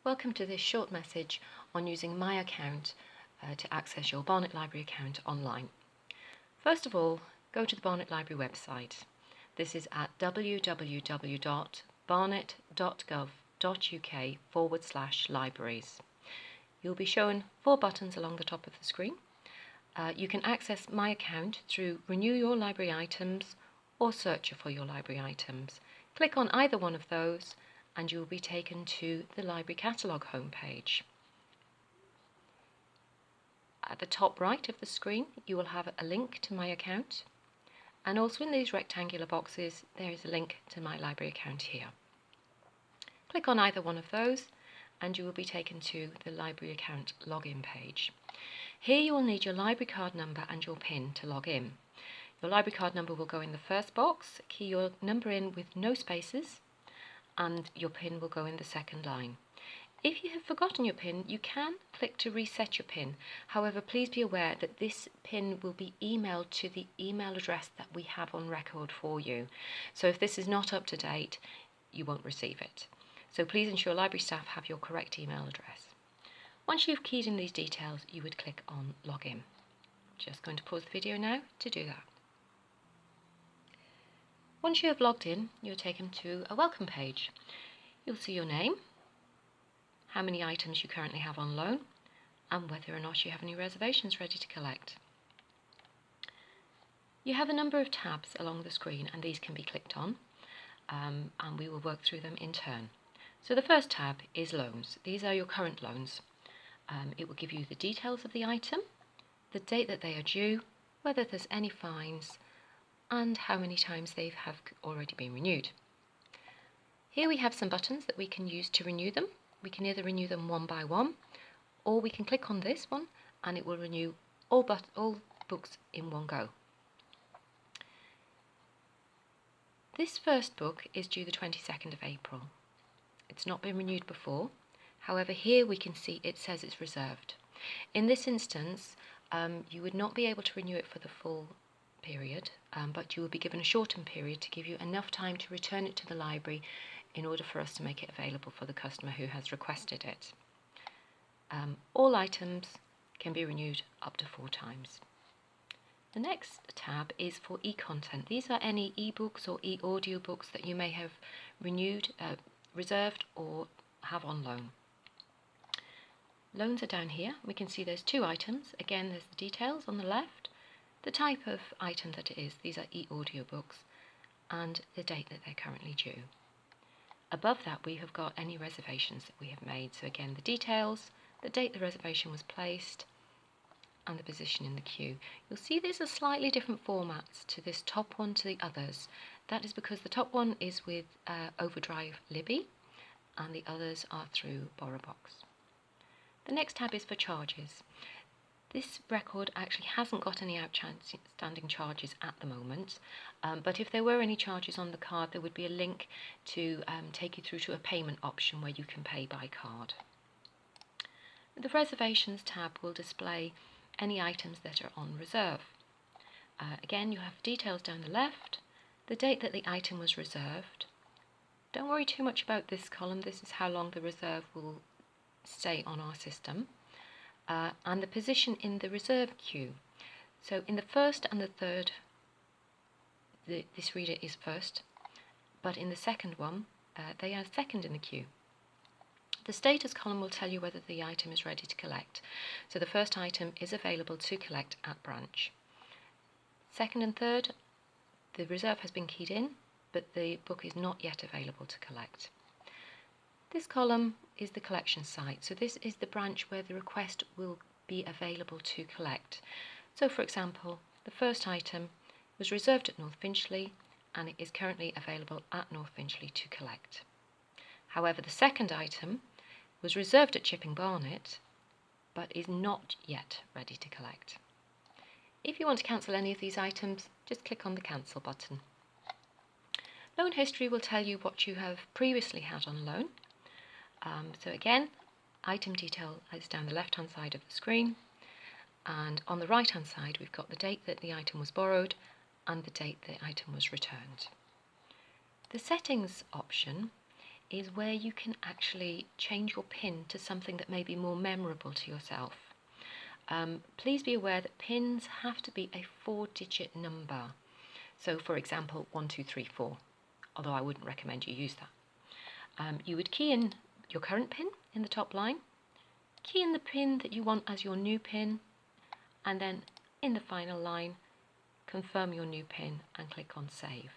Welcome to this short message on using my account to access your Barnet Library account online. First of all, go to the Barnet Library website. This is at www.barnet.gov.uk/libraries. You'll be shown 4 buttons along the top of the screen. You can access my account through Renew Your Library Items or Search for Your Library Items. Click on either one of those and you will be taken to the library catalogue homepage. At the top right of the screen you will have a link to my account, and also in these rectangular boxes there is a link to my library account here. Click on either one of those and you will be taken to the library account login page. Here you will need your library card number and your PIN to log in. Your library card number will go in the first box. Key your number in with no spaces, and your PIN will go in the second line. If you have forgotten your PIN, you can click to reset your PIN. However, please be aware that this PIN will be emailed to the email address that we have on record for you. So if this is not up to date, you won't receive it. So please ensure library staff have your correct email address. Once you've keyed in these details, you would click on Login. Just going to pause the video now to do that. Once you have logged in, you're taken to a welcome page. You'll see your name, how many items you currently have on loan, and whether or not you have any reservations ready to collect. You have a number of tabs along the screen, and these can be clicked on, and we will work through them in turn. So the first tab is loans. These are your current loans. It will give you the details of the item, the date that they are due, whether there's any fines, and how many times they have already been renewed. Here we have some buttons that we can use to renew them. We can either renew them one by one, or we can click on this one and it will renew all books in one go. This first book is due the 22nd of April. It's not been renewed before. However, here we can see it says it's reserved. In this instance, you would not be able to renew it for the full period, but you will be given a shortened period to give you enough time to return it to the library in order for us to make it available for the customer who has requested it. All items can be renewed up to 4 times. The next tab is for e-content. These are any e-books or e-audio books that you may have renewed, reserved, or have on loan. Loans are down here. We can see there's 2 items. Again, there's the details on the left, the type of item that it is. These are e-audio books, and the date that they're currently due. Above that we have got any reservations that we have made. So again, the details, the date the reservation was placed, and the position in the queue. You'll see these are slightly different formats to this top one to the others. That is because the top one is with Overdrive Libby and the others are through BorrowBox. The next tab is for charges. This record actually hasn't got any outstanding charges at the moment, but if there were any charges on the card, there would be a link to take you through to a payment option where you can pay by card. The Reservations tab will display any items that are on reserve. Again, you have details down the left, the date that the item was reserved. Don't worry too much about this column. This is how long the reserve will stay on our system. And the position in the reserve queue. So in the first and the third, this reader is first, but in the second one, they are second in the queue. The status column will tell you whether the item is ready to collect. So the first item is available to collect at branch. Second and third, the reserve has been keyed in, but the book is not yet available to collect. This column is the collection site, so this is the branch where the request will be available to collect. So for example, the first item was reserved at North Finchley and it is currently available at North Finchley to collect. However, the second item was reserved at Chipping Barnet but is not yet ready to collect. If you want to cancel any of these items, just click on the cancel button. Loan history will tell you what you have previously had on loan. So again, item detail is down the left hand side of the screen, and on the right hand side we've got the date that the item was borrowed and the date the item was returned. The settings option is where you can actually change your PIN to something that may be more memorable to yourself. Please be aware that PINs have to be a 4-digit number. So for example, 1234, although I wouldn't recommend you use that. You would key in your current PIN in the top line, key in the PIN that you want as your new PIN, and then in the final line, confirm your new PIN and click on Save.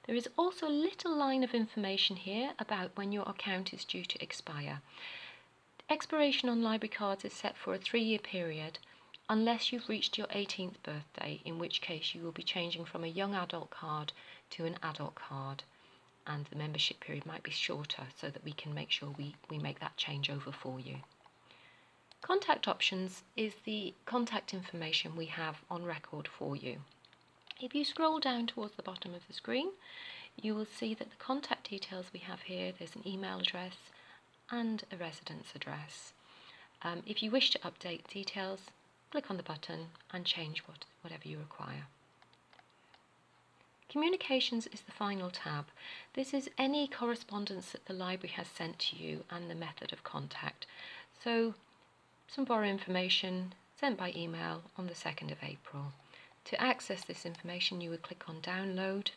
There is also a little line of information here about when your account is due to expire. Expiration on library cards is set for a 3-year period unless you've reached your 18th birthday, in which case you will be changing from a young adult card to an adult card, and the membership period might be shorter so that we can make sure we make that change over for you. Contact options is the contact information we have on record for you. If you scroll down towards the bottom of the screen, you will see that the contact details we have here, there's an email address and a residence address. If you wish to update details, click on the button and change whatever you require. Communications is the final tab. This is any correspondence that the library has sent to you and the method of contact. So, some borrow information sent by email on the 2nd of April. To access this information, you would click on Download,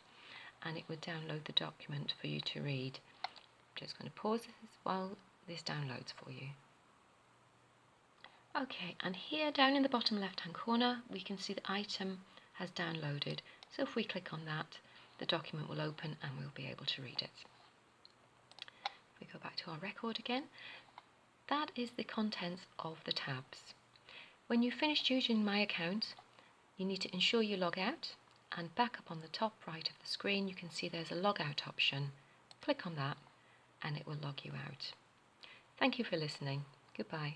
and it would download the document for you to read. I'm just going to pause this while this downloads for you. Okay, and here down in the bottom left-hand corner, we can see the item has downloaded. So if we click on that, the document will open and we'll be able to read it. If we go back to our record again, that is the contents of the tabs. When you've finished using My Account, you need to ensure you log out, and back up on the top right of the screen you can see there's a logout option. Click on that and it will log you out. Thank you for listening. Goodbye.